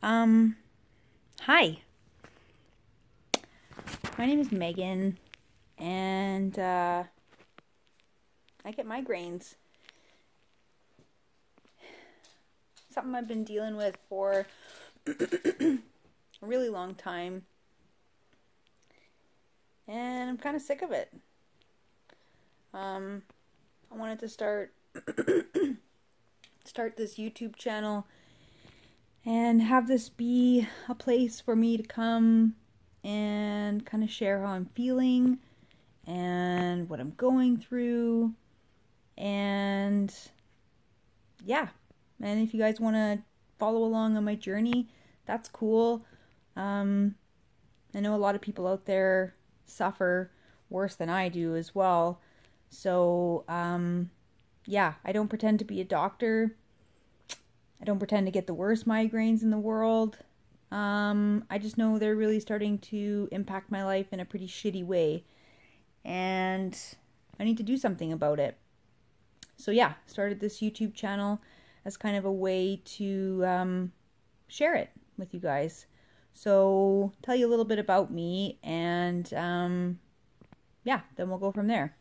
Um, Hi. My name is Megan, and I get migraines. Something I've been dealing with for a really long time, and I'm kind of sick of it. I wanted to start this YouTube channel and have this be a place for me to come and kind of share how I'm feeling and what I'm going through. And yeah, and if you guys want to follow along on my journey, that's cool. I know a lot of people out there suffer worse than I do as well. So, yeah, I don't pretend to be a doctor. I don't pretend to get the worst migraines in the world. I just know they're really starting to impact my life in a pretty shitty way. And I need to do something about it. So yeah, started this YouTube channel as kind of a way to share it with you guys. So tell you a little bit about me, and yeah, then we'll go from there.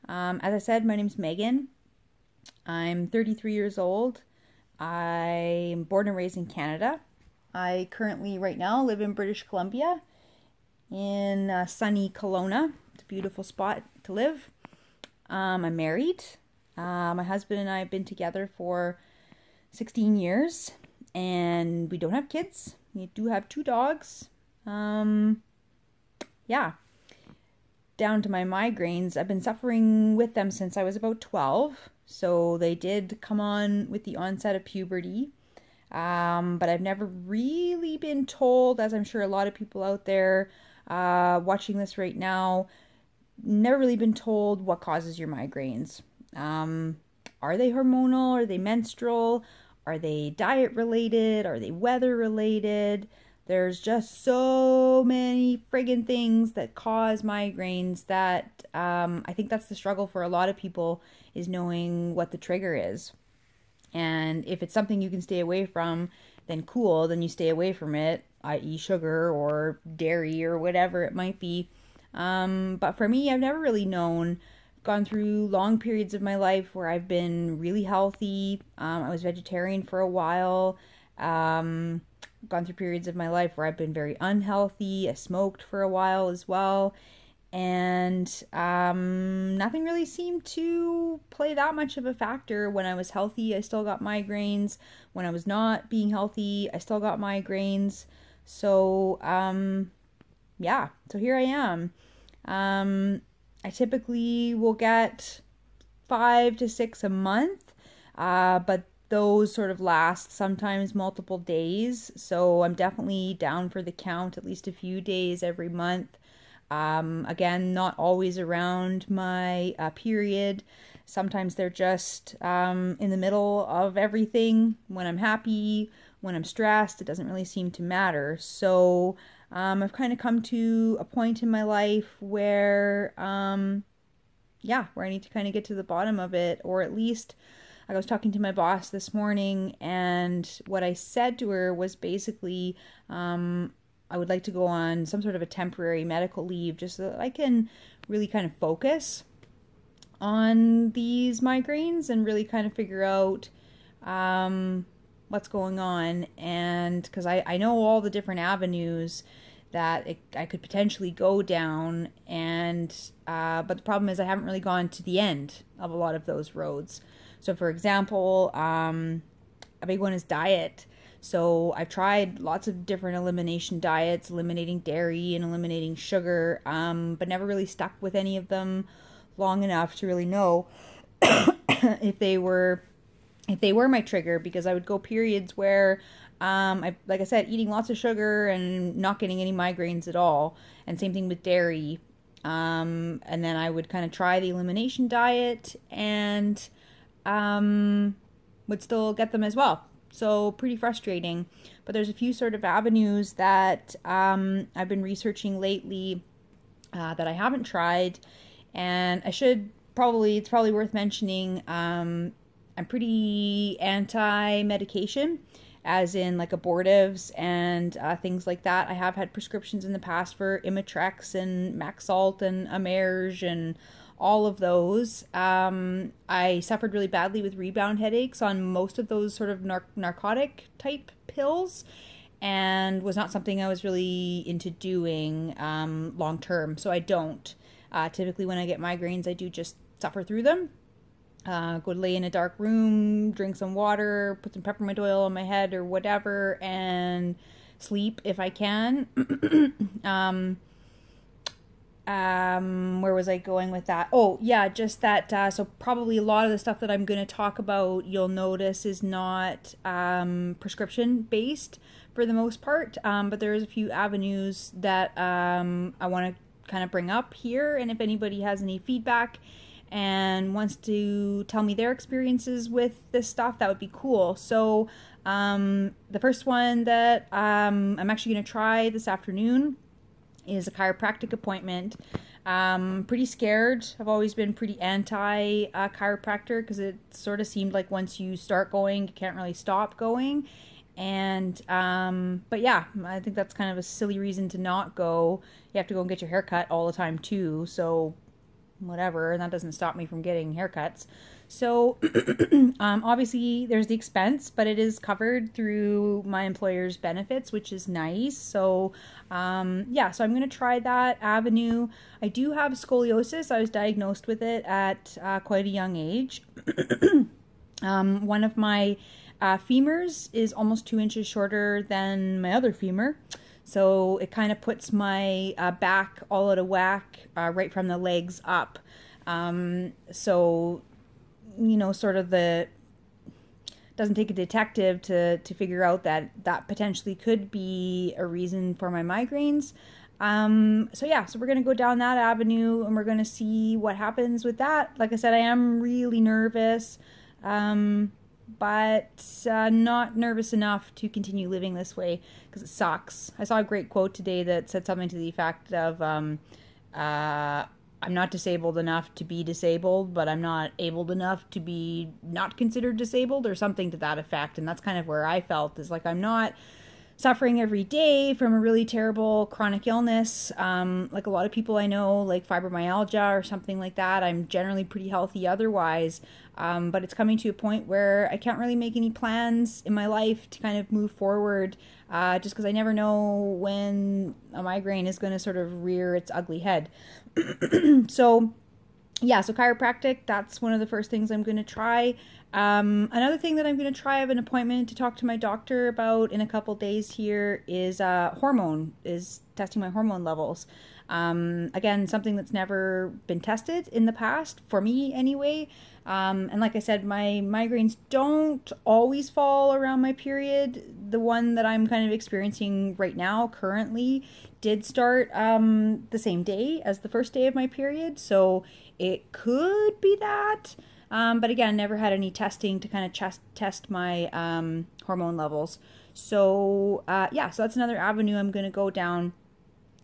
As I said, my name's Megan. I'm 33 years old. I'm born and raised in Canada. I currently, right now, live in British Columbia in sunny Kelowna. It's a beautiful spot to live. I'm married. My husband and I have been together for 16 years, and we don't have kids. We do have 2 dogs. Yeah. Down to my migraines, I've been suffering with them since I was about 12. So they did come on with the onset of puberty. But I've never really been told, as I'm sure a lot of people out there watching this right now, never really been told what causes your migraines. Are they hormonal? Are they menstrual? Are they diet related? Are they weather related? There's just so many friggin' things that cause migraines that I think that's the struggle for a lot of people, is knowing what the trigger is. And if it's something you can stay away from, then cool, then you stay away from it, i.e. sugar or dairy or whatever it might be. But for me, I've never really known. Gone through long periods of my life where I've been really healthy. I was vegetarian for a while. Gone through periods of my life where I've been very unhealthy. I smoked for a while as well. And nothing really seemed to play that much of a factor. When I was healthy, I still got migraines. When I was not being healthy, I still got migraines. So, yeah, so here I am. I typically will get 5 to 6 a month, but those sort of last sometimes multiple days. So I'm definitely down for the count, at least a few days every month. Again, not always around my period. Sometimes they're just in the middle of everything. When I'm happy, when I'm stressed, it doesn't really seem to matter. So I've kind of come to a point in my life where, yeah, where I need to kind of get to the bottom of it, or at least I was talking to my boss this morning, and what I said to her was basically, I would like to go on some sort of a temporary medical leave just so that I can really kind of focus on these migraines and really kind of figure out what's going on. And because I know all the different avenues that I could potentially go down, and but the problem is I haven't really gone to the end of a lot of those roads. So for example, a big one is diet. So I've tried lots of different elimination diets, eliminating dairy and eliminating sugar, but never really stuck with any of them long enough to really know if they were my trigger, because I would go periods where like I said, eating lots of sugar and not getting any migraines at all, and same thing with dairy. And then I would kind of try the elimination diet and would still get them as well. So pretty frustrating. But there's a few sort of avenues that I've been researching lately that I haven't tried, and it's probably worth mentioning. I'm pretty anti-medication. as in like abortives and things like that. I have had prescriptions in the past for Imitrex and Maxalt and Amerge and all of those. I suffered really badly with rebound headaches on most of those sort of narcotic type pills, and was not something I was really into doing long term. So I don't. Typically, when I get migraines, I do just suffer through them. Go lay in a dark room, drink some water, put some peppermint oil on my head or whatever, and sleep if I can. Where was I going with that? Oh, yeah, just that. So probably a lot of the stuff that I'm going to talk about, you'll notice, is not prescription based for the most part. But there's a few avenues that I want to kind of bring up here. And if anybody has any feedback and wants to tell me their experiences with this stuff, that would be cool. So the first one that I'm actually going to try this afternoon is a chiropractic appointment. Pretty scared. I've always been pretty anti chiropractor because it sort of seemed like once you start going, you can't really stop going. And but yeah, I think that's kind of a silly reason to not go. You have to go and get your hair cut all the time too, so whatever, and that doesn't stop me from getting haircuts. So obviously there's the expense, but it is covered through my employer's benefits, which is nice. So yeah, so I'm going to try that avenue. I do have scoliosis. I was diagnosed with it at quite a young age. One of my femurs is almost 2 inches shorter than my other femur. So it kind of puts my back all out of whack right from the legs up. So, you know, sort of doesn't take a detective to figure out that potentially could be a reason for my migraines. So yeah, so we're going to go down that avenue and we're going to see what happens with that. Like I said, I am really nervous. But not nervous enough to continue living this way because it sucks. I saw a great quote today that said something to the effect of, I'm not disabled enough to be disabled, but I'm not abled enough to be not considered disabled, or something to that effect. And that's kind of where I felt, is like I'm not suffering every day from a really terrible chronic illness. Like a lot of people I know, like fibromyalgia or something like that. I'm generally pretty healthy otherwise. But it's coming to a point where I can't really make any plans in my life to kind of move forward, just because I never know when a migraine is going to sort of rear its ugly head. So yeah, so chiropractic, that's one of the first things I'm going to try. Another thing that I'm going to try, I have an appointment to talk to my doctor about in a couple days here, is testing my hormone levels. Again, something that's never been tested in the past, for me anyway. And like I said, my migraines don't always fall around my period. The one that I'm kind of experiencing right now currently did start the same day as the first day of my period. So it could be that. But again, never had any testing to kind of test my hormone levels. So yeah, so that's another avenue I'm going to go down.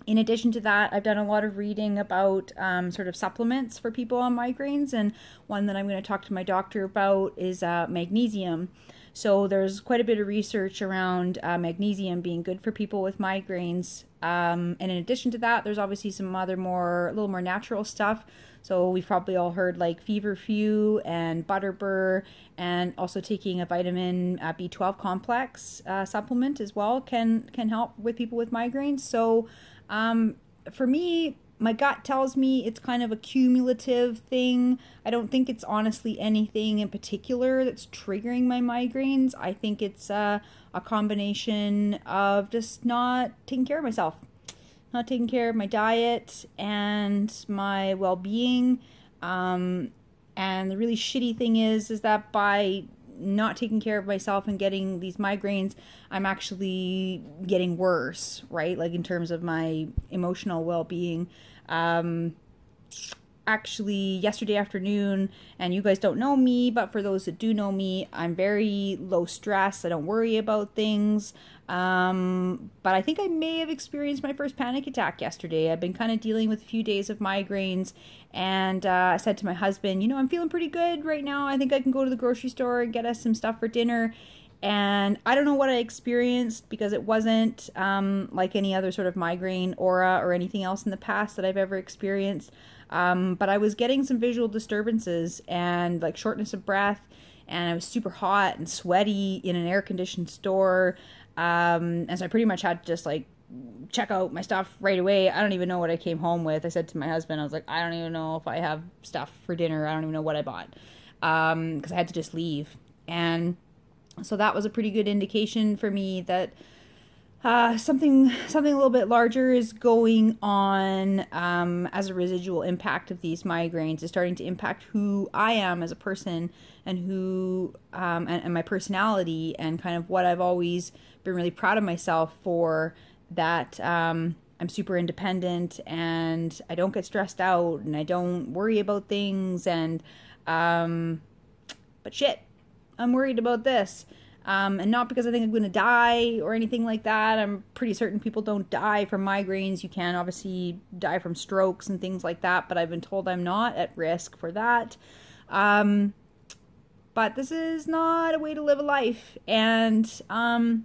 In addition to that, I've done a lot of reading about sort of supplements for people on migraines, and one that I'm going to talk to my doctor about is magnesium. So there's quite a bit of research around magnesium being good for people with migraines. And in addition to that, there's obviously some other a little more natural stuff. So we've probably all heard like feverfew and butterbur, and also taking a vitamin B12 complex supplement as well can help with people with migraines. So for me, my gut tells me it's kind of a cumulative thing. I don't think it's honestly anything in particular that's triggering my migraines. I think it's a combination of just not taking care of myself, not taking care of my diet and my well-being. And the really shitty thing is that by not taking care of myself and getting these migraines, I'm actually getting worse, right? Like in terms of my emotional well-being. Actually, yesterday afternoon, and you guys don't know me, but for those that do know me, I'm very low stress. I don't worry about things. But I think I may have experienced my first panic attack yesterday. I've been kind of dealing with a few days of migraines, and I said to my husband, I'm feeling pretty good right now. I think I can go to the grocery store and get us some stuff for dinner. And I don't know what I experienced because it wasn't like any other sort of migraine aura or anything else in the past that I've ever experienced. But I was getting some visual disturbances and like shortness of breath, and I was super hot and sweaty in an air-conditioned store. And so I pretty much had to just like check out my stuff right away. I don't even know what I came home with. I said to my husband, I was like, I don't even know if I have stuff for dinner. I don't even know what I bought, because I had to just leave. And so that was a pretty good indication for me that something a little bit larger is going on, as a residual impact of these migraines is starting to impact who I am as a person, and who and my personality, and kind of what I've always been really proud of myself for, that I'm super independent and I don't get stressed out and I don't worry about things, and but shit, I'm worried about this. And not because I think I'm going to die or anything like that. I'm pretty certain people don't die from migraines. You can obviously die from strokes and things like that, but I've been told I'm not at risk for that. But this is not a way to live a life. And I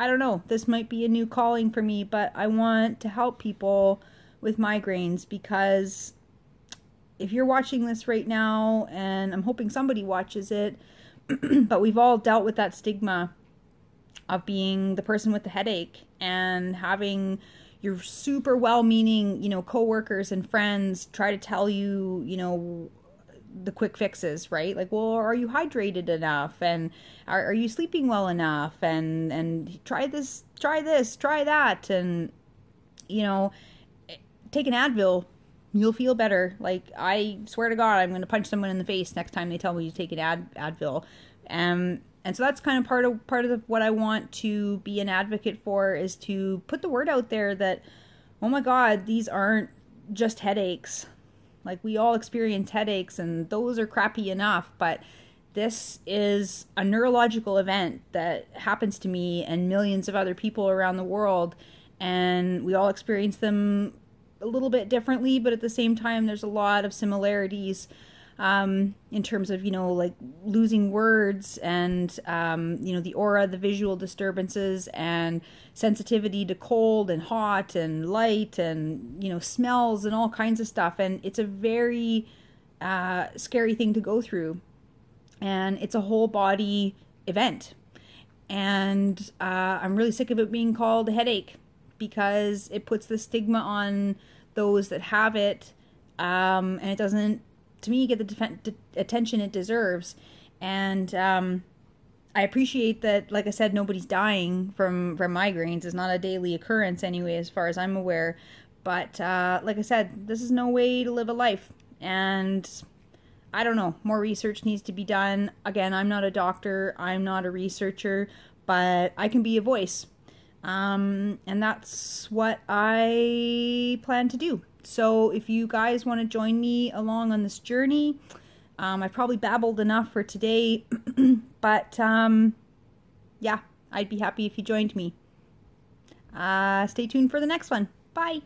don't know, this might be a new calling for me, but I want to help people with migraines, because if you're watching this right now, and I'm hoping somebody watches it, but we've all dealt with that stigma of being the person with the headache and having your super well-meaning, coworkers and friends try to tell you, the quick fixes, right? Like, well, are you hydrated enough? And are you sleeping well enough? And try this, try that. And, take an Advil. You'll feel better. Like, I swear to God, I'm going to punch someone in the face next time they tell me to take an Advil. And so that's kind of part of what I want to be an advocate for, is to put the word out there that, oh my God, these aren't just headaches. Like, we all experience headaches, and those are crappy enough, but this is a neurological event that happens to me and millions of other people around the world, and we all experience them a little bit differently, but at the same time there's a lot of similarities in terms of like losing words, and the aura, the visual disturbances, and sensitivity to cold and hot and light, and smells and all kinds of stuff. And it's a very scary thing to go through, and it's a whole body event. And I'm really sick of it being called a headache, because it puts the stigma on those that have it, and it doesn't, to me, get the attention it deserves. And I appreciate that, like I said, nobody's dying from migraines. It's not a daily occurrence anyway, as far as I'm aware. But like I said, this is no way to live a life. And I don't know, more research needs to be done. Again, I'm not a doctor, I'm not a researcher, but I can be a voice. And that's what I plan to do. So if you guys want to join me along on this journey, I probably babbled enough for today, but yeah, I'd be happy if you joined me. Stay tuned for the next one. Bye.